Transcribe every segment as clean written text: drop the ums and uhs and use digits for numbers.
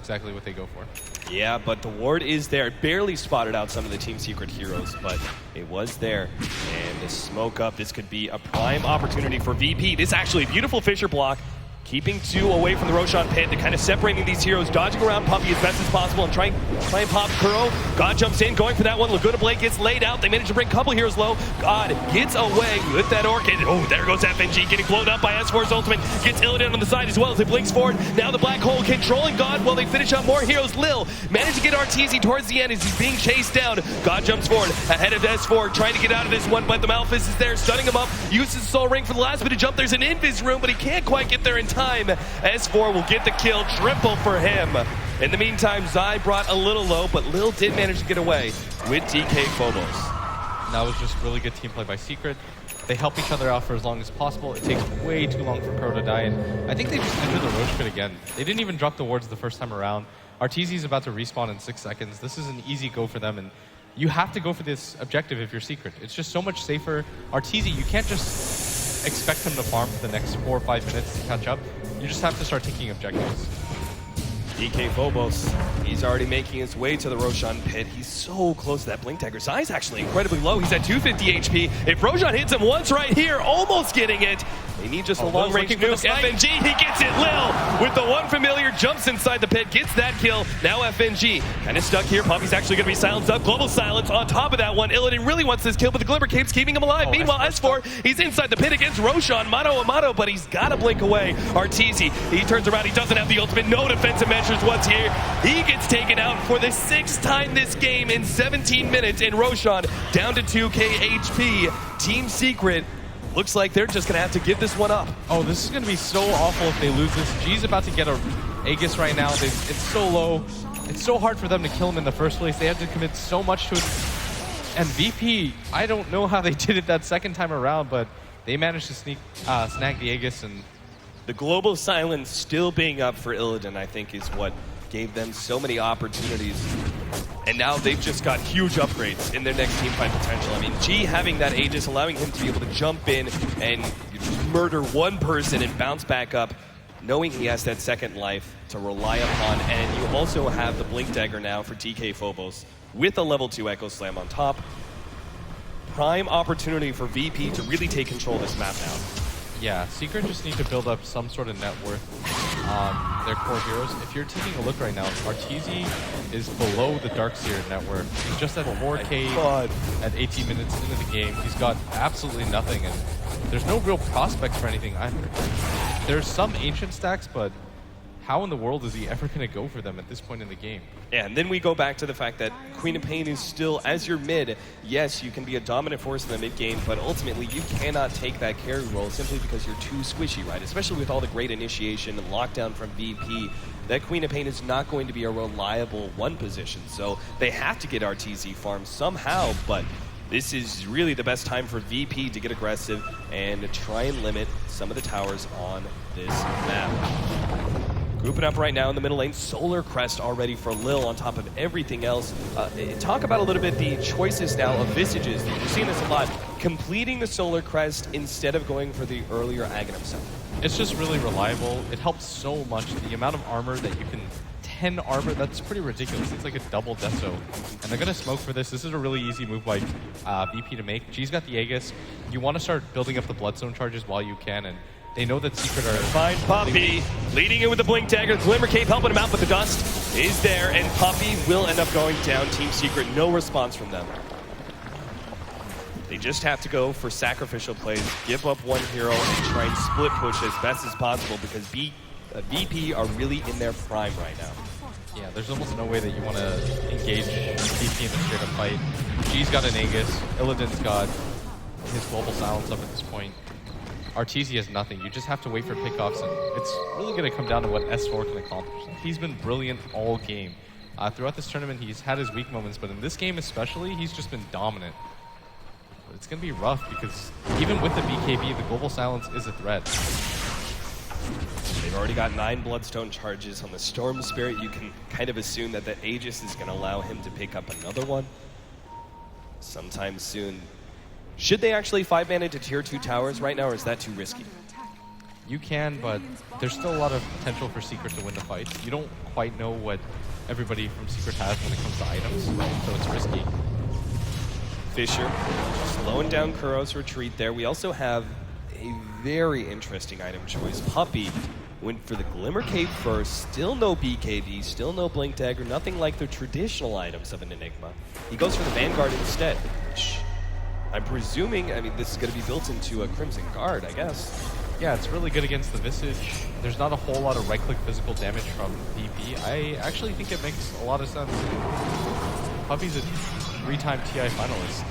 exactly what they go for. Yeah, but the ward is there. It barely spotted out some of the Team Secret heroes, but it was there. And the smoke up, this could be a prime opportunity for VP. This is actually a beautiful Fisher block. Keeping two away from the Roshan pit. They're kind of separating these heroes, dodging around Puppey as best as possible and try and pop Kuro. God jumps in, going for that one. Laguna Blade gets laid out. They manage to bring a couple heroes low. God gets away with that Orchid. Oh, there goes FNG, getting blown up by S4's ultimate. Gets Illidan on the side as well as it blinks forward. Now the Black Hole controlling God while they finish up more heroes. Lil managed to get RTZ towards the end as he's being chased down. God jumps forward ahead of S4, trying to get out of this one, but the Malphus is there, stunning him up. Uses the Soul Ring for the last bit of jump. There's an Invis room, but he can't quite get there in time. S4 will get the kill, triple for him. In the meantime, Zai brought a little low, but Lil did manage to get away with DK Phobos. That was just really good team play by Secret. They help each other out for as long as possible. It takes way too long for Crow to die, and I think they just entered the Roche pit again. They didn't even drop the wards the first time around. RTZ is about to respawn in 6 seconds. This is an easy go for them, and you have to go for this objective if you're Secret. It's just so much safer. RTZ, you can't just expect him to farm for the next 4 or 5 minutes to catch up. You just have to start taking objectives. DK Phobos, he's already making his way to the Roshan pit. He's so close to that Blink Dagger. Zai's actually incredibly low. He's at 250 HP. If Roshan hits him once right here, almost getting it. They need just a long-range nuke. FNG, he gets it. Lil, with the one familiar, jumps inside the pit, gets that kill. Now FNG, kind of stuck here. Puppey's actually going to be silenced up. Global silence on top of that one. Illidan really wants this kill, but the Glimmer Cape's keeping him alive. Meanwhile, S4, he's inside the pit against Roshan. Mano a mano, but he's got to blink away. RTZ, he turns around. He doesn't have the ultimate. No defensive measures what's here. He gets taken out for the 6th time this game in 17 minutes, and Roshan down to 2k HP. Team Secret, looks like they're just going to have to give this one up. Oh, this is going to be so awful if they lose this. G's about to get a Aegis right now. It's so low. It's so hard for them to kill him in the first place. They had to commit so much to it. And VP, I don't know how they did it that second time around, but they managed to snag the Aegis. And the global silence still being up for Illidan, I think, is what gave them so many opportunities. And now they've just got huge upgrades in their next teamfight potential. I mean, G having that Aegis, allowing him to be able to jump in and murder one person and bounce back up, knowing he has that second life to rely upon. And you also have the Blink Dagger now for DK Phobos with a level 2 Echo Slam on top. Prime opportunity for VP to really take control of this map now. Yeah, Secret just need to build up some sort of net worth on their core heroes. If you're taking a look right now, RTZ is below the Darkseer net worth. He's just at 4k at 18 minutes into the game. He's got absolutely nothing, and there's no real prospects for anything either. There's some ancient stacks, but how in the world is he ever going to go for them at this point in the game? Yeah, and then we go back to the fact that Queen of Pain is still, as your mid, yes, you can be a dominant force in the mid game, but ultimately you cannot take that carry role simply because you're too squishy, right? Especially with all the great initiation and lockdown from VP. That Queen of Pain is not going to be a reliable one position, so they have to get RTZ farmed somehow, but this is really the best time for VP to get aggressive and to try and limit some of the towers on this map. Grouping up right now in the middle lane, Solar Crest already for Lil on top of everything else. Talk about a little bit the choices now of Visages. You're seeing this a lot. Completing the Solar Crest instead of going for the earlier Aghanim set. It's just really reliable. It helps so much. The amount of armor that you can 10 armor, that's pretty ridiculous. It's like a double deso. And they're going to smoke for this. This is a really easy move by VP to make. G's got the Aegis. You want to start building up the Bloodstone charges while you can, and they know that Secret are... Find Puppey, leading in with the Blink Dagger. Glimmer Cape helping him out, but the dust is there, and Puppey will end up going down. Team Secret, no response from them. They just have to go for sacrificial plays, give up one hero, and try and split push as best as possible because VP are really in their prime right now. Yeah, there's almost no way that you want to engage VP in a straight-up fight. G's got an Aegis, Illidan's got his global silence up at this point. RTZ has nothing. You just have to wait for pickoffs, and it's really going to come down to what S4 can accomplish. He's been brilliant all game. Throughout this tournament, he's had his weak moments, but in this game especially, he's just been dominant. But it's going to be rough because even with the BKB, the global silence is a threat. They've already got 9 Bloodstone charges on the Storm Spirit. You can kind of assume that the Aegis is going to allow him to pick up another one sometime soon. Should they actually 5-man into tier 2 towers right now, or is that too risky? You can, but there's still a lot of potential for Secret to win the fights. You don't quite know what everybody from Secret has when it comes to items, so it's risky. Fisher slowing down Kuro's retreat there. We also have a very interesting item choice. Puppey went for the Glimmer Cape first. Still no BKB, still no Blink Dagger, nothing like the traditional items of an Enigma. He goes for the Vanguard instead, which I'm presuming, I mean, this is going to be built into a Crimson Guard, I guess. Yeah, it's really good against the Visage. There's not a whole lot of right-click physical damage from VP. I actually think it makes a lot of sense. Puppey's a 3-time TI finalist.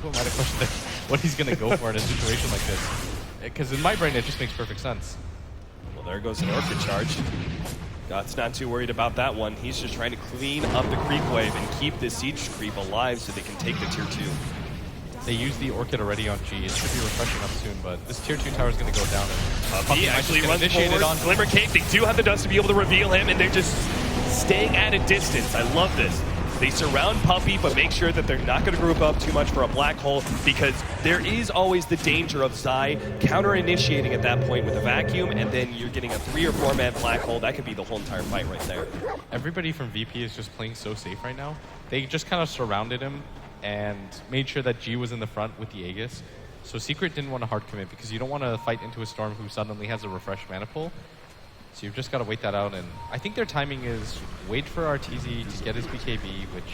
Who am I to question what he's going to go for in a situation like this? Because in my brain, it just makes perfect sense. Well, there goes an Orchid charge. God's not too worried about that one. He's just trying to clean up the creep wave and keep this siege creep alive so they can take the tier 2. They used the Orchid already on G. It should be refreshing up soon, but this tier 2 tower is going to go down. He actually runs forward on Glimmer Cape. They do have the dust to be able to reveal him, and they're just staying at a distance. I love this. They surround Puppey, but make sure that they're not going to group up too much for a black hole, because there is always the danger of Zai counter-initiating at that point with a vacuum, and then you're getting a 3 or 4 man black hole. That could be the whole entire fight right there. Everybody from VP is just playing so safe right now. They just kind of surrounded him and made sure that G was in the front with the Aegis. So Secret didn't want to hard commit because you don't want to fight into a Storm who suddenly has a refreshed mana pool. So you've just got to wait that out, and I think their timing is wait for RTZ to get his BKB, which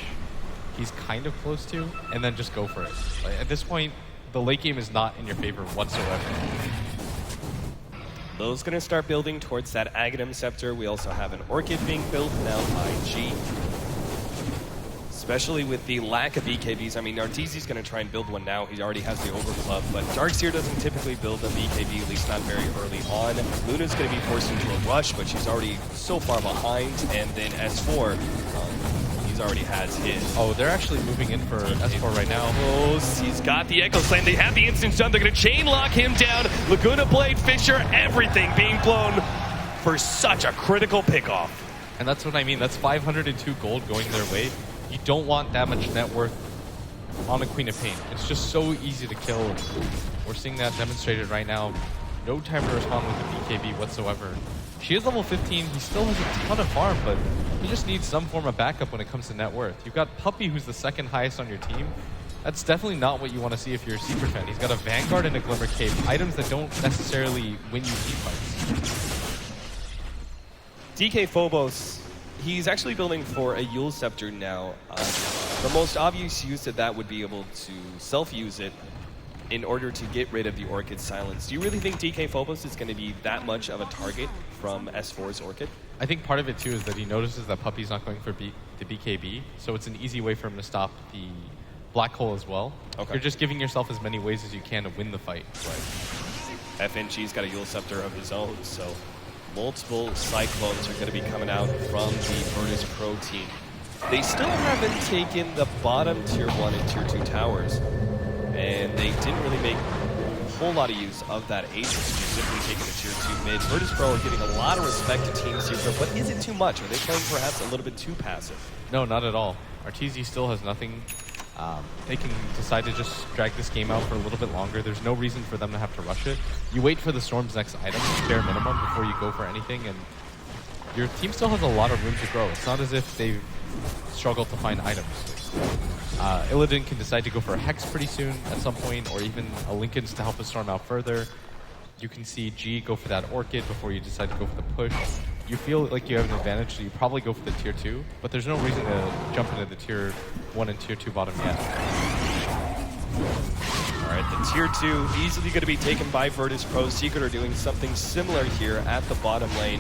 he's kind of close to, and then just go for it. Like, at this point, the late game is not in your favor whatsoever. Lowe's going to start building towards that Aghanim Scepter. We also have an Orchid being built now by G. Especially with the lack of BKBs. I mean, Arteezy's going to try and build one now. He already has the Overclub, but Darkseer doesn't typically build a BKB, at least not very early on. Luna's going to be forced into a rush, but she's already so far behind. And then S4, he's already has his. Oh, they're actually moving in for S4 right now. Close. He's got the Echo Slam. They have the instance done. They're going to chain lock him down. Laguna Blade, Fisher, everything being blown for such a critical pickoff. And that's what I mean. That's 502 gold going their way. You don't want that much net worth on a Queen of Pain. It's just so easy to kill. We're seeing that demonstrated right now. No time to respond with the BKB whatsoever. She is level 15. He still has a ton of farm, but he just needs some form of backup when it comes to net worth. You've got Puppey, who's the second highest on your team. That's definitely not what you want to see if you're a Secret fan. He's got a Vanguard and a Glimmer Cape, items that don't necessarily win you team fights. DK Phobos, he's actually building for a Yule Scepter now. The most obvious use of that would be able to self-use it in order to get rid of the Orchid Silence. Do you really think DK Phobos is going to be that much of a target from S4's Orchid? I think part of it too is that he notices that Puppey's not going for the BKB, so it's an easy way for him to stop the black hole as well. Okay. You're just giving yourself as many ways as you can to win the fight. Right. FNG's got a Yule Scepter of his own, so multiple Cyclones are going to be coming out from the Virtus Pro team. They still haven't taken the bottom tier 1 and tier 2 towers, and they didn't really make a whole lot of use of that Aegis, simply taking a tier 2 mid. Virtus Pro are getting a lot of respect to Team Secret, but is it too much? Are they playing perhaps a little bit too passive? No, not at all. Arteezy still has nothing. They can decide to just drag this game out for a little bit longer. There's no reason for them to have to rush it. You wait for the Storm's next item, bare minimum, before you go for anything, and your team still has a lot of room to grow. It's not as if they've struggled to find items. Illidan can decide to go for a Hex pretty soon at some point, or even a Linken's to help the Storm out further. You can see G go for that Orchid before you decide to go for the push. You feel like you have an advantage, so you probably go for the tier 2, but there's no reason to jump into the tier 1 and tier 2 bottom yet. Alright, the tier 2 easily going to be taken by Virtus Pro. Secret are doing something similar here at the bottom lane.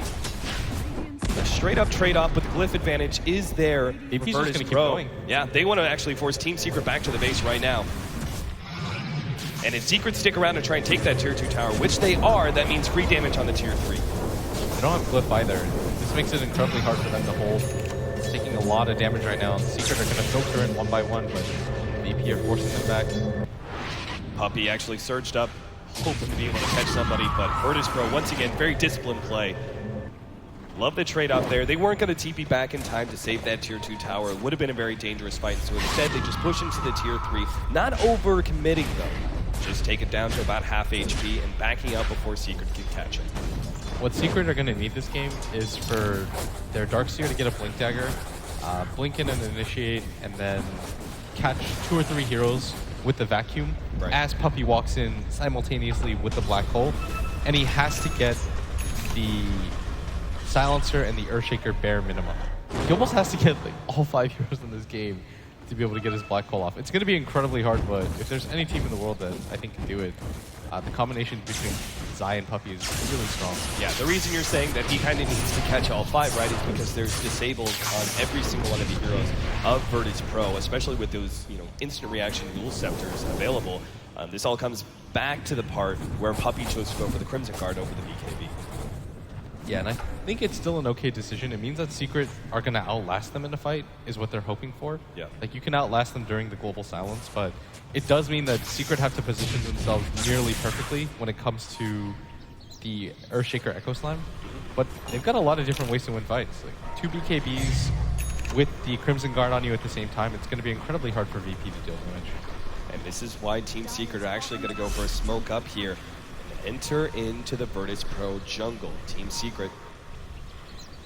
A straight up trade-off with Glyph advantage is there for VP's Virtus just gonna Pro. keep going. Yeah, they want to actually force Team Secret back to the base right now. And if Secret stick around and try and take that tier 2 tower, which they are, that means free damage on the tier 3. They don't have Glyph either. This makes it incredibly hard for them to hold. It's taking a lot of damage right now. Secret are going to filter in one by one, but VP are forcing them back. Puppey actually surged up, hoping to be able to catch somebody, but Virtus Pro, once again, very disciplined play. Love the trade-off there. They weren't going to TP back in time to save that tier 2 tower. It would have been a very dangerous fight, so instead they just push into the tier 3. Not over-committing, though. just take it down to about half HP and backing up before Secret can catch him. What Secret are going to need this game is for their Darkseer to get a Blink Dagger, blink in and initiate, and then catch 2 or 3 heroes with the vacuum as Puppey walks in simultaneously with the black hole. And he has to get the Silencer and the Earthshaker bare minimum. He almost has to get like all 5 heroes in this game to be able to get his black hole off. It's going to be incredibly hard, but if there's any team in the world that I think can do it, the combination between Zai and Puppey is really strong. Yeah, the reason you're saying that he kind of needs to catch all 5, right, is because there's disables on every single one of the heroes of Virtus Pro, especially with those, instant reaction dual scepters available. This all comes back to the part where Puppey chose to go for the Crimson Guard over the BKB. Yeah, and I think it's still an okay decision. It means that Secret are going to outlast them in a fight, is what they're hoping for. Yeah. Like, you can outlast them during the global silence, but it does mean that Secret have to position themselves nearly perfectly when it comes to the Earthshaker Echo Slime. But they've got a lot of different ways to win fights. Like, 2 BKBs with the Crimson Guard on you at the same time, it's going to be incredibly hard for VP to deal damage. And this is why Team Secret are actually going to go for a smoke up here. Enter into the Virtus Pro jungle. Team Secret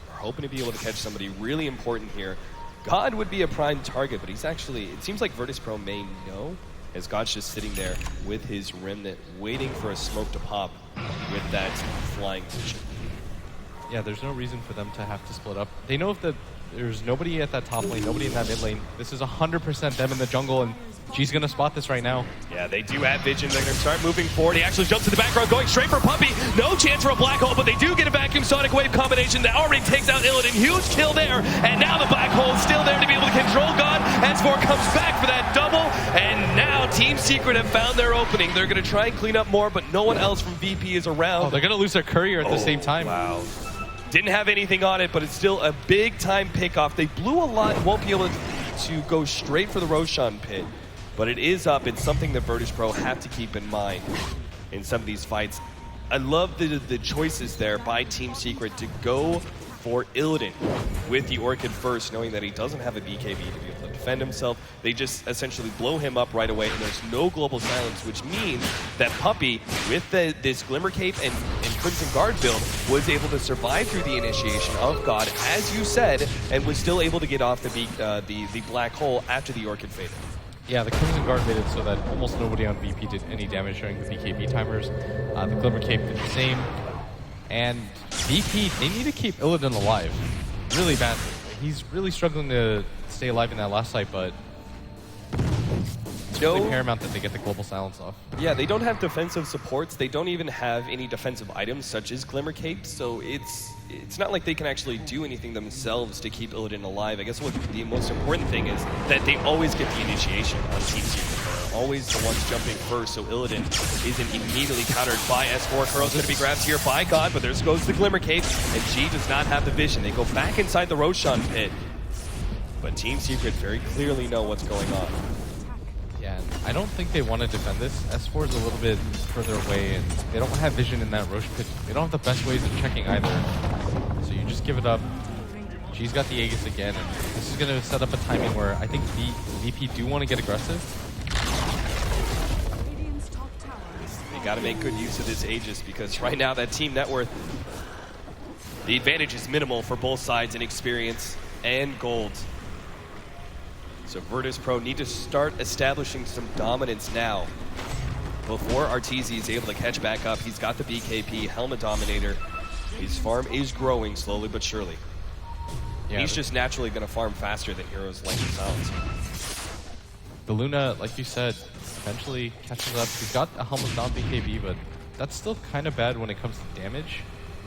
are hoping to be able to catch somebody really important here. God would be a prime target, but he's actually, it seems like Virtus Pro may know, as God's just sitting there with his Remnant, waiting for a smoke to pop with that flying vision. Yeah, there's no reason for them to have to split up. They know if there's nobody at that top lane, nobody in that mid lane. This is 100% them in the jungle, and G's going to spot this right now. Yeah, they do have vision. They're going to start moving forward. He actually jumps to the background, going straight for Puppey. No chance for a black hole, but they do get a vacuum sonic wave combination that already takes out Illidan. Huge kill there, and now the black hole is still there to be able to control God. S4 comes back for that double, and now Team Secret have found their opening. They're going to try and clean up more, but no one else from VP is around. Oh, they're going to lose their courier at the same time. Wow. Didn't have anything on it, but it's still a big-time pick-off. They blew a lot and won't be able to go straight for the Roshan pit. But it is up. It's something that Virtus Pro have to keep in mind in some of these fights. I love the choices there by Team Secret to go for Illidan with the Orchid first, knowing that he doesn't have a BKB to be able to defend himself. They just essentially blow him up right away, and there's no global silence, which means that Puppey, with this Glimmer Cape and Crimson Guard build, was able to survive through the initiation of God, as you said, and was still able to get off the black hole after the Orchid faded. Yeah, the Crimson Guard made it so that almost nobody on VP did any damage during the BKB timers. The Glimmer Cape did the same. And VP, they need to keep Illidan alive really badly. He's really struggling to stay alive in that last fight, but it's really paramount that they get the global silence off. Yeah, they don't have defensive supports. They don't even have any defensive items such as Glimmer Cape, so it's not like they can actually do anything themselves to keep Illidan alive. I guess what the most important thing is that they always get the initiation on Team Secret. They're always the ones jumping first, so Illidan isn't immediately countered by S4. Curl's going to be grabbed here by God, but there goes the Glimmer Cape, and G does not have the vision. They go back inside the Roshan pit, but Team Secret very clearly know what's going on. Yeah, I don't think they want to defend this. S4 is a little bit further away, and they don't have vision in that Rosh pit. They don't have the best ways of checking either. So you just give it up. G's got the Aegis again, and this is going to set up a timing where I think VP do want to get aggressive. They got to make good use of this Aegis, because right now that team net worth, the advantage is minimal for both sides in experience and gold. So Virtus Pro need to start establishing some dominance now before Arteezy is able to catch back up. He's got the BKB, Helmet Dominator. His farm is growing slowly but surely. Yeah, he's just naturally going to farm faster than heroes like Silence. The Luna, like you said, eventually catches up. He's got a Helmet Dom BKB, but that's still kind of bad when it comes to damage.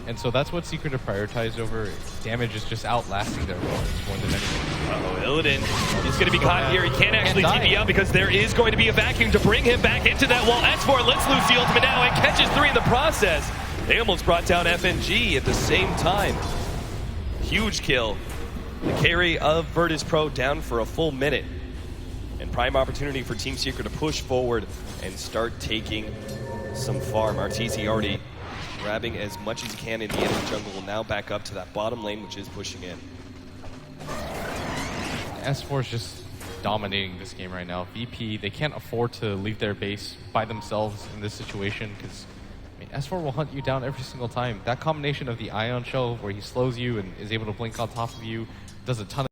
And so that's what Secret have prioritized over. Damage is just outlasting their opponents more than anything. Uh-oh, Illidan is going to be caught here. He can't actually TP out because there is going to be a vacuum to bring him back into that wall. S4 lets loose the ultimate now and catches 3 in the process. They almost brought down FNG at the same time. Huge kill. The carry of Virtus Pro down for a full minute. And prime opportunity for Team Secret to push forward and start taking some farm. Arteezy already grabbing as much as he can in the enemy jungle, will now back up to that bottom lane, which is pushing in. S4 is just dominating this game right now. VP, they can't afford to leave their base by themselves in this situation because S4 will hunt you down every single time. That combination of the Ion Shell where he slows you and is able to blink on top of you does a ton of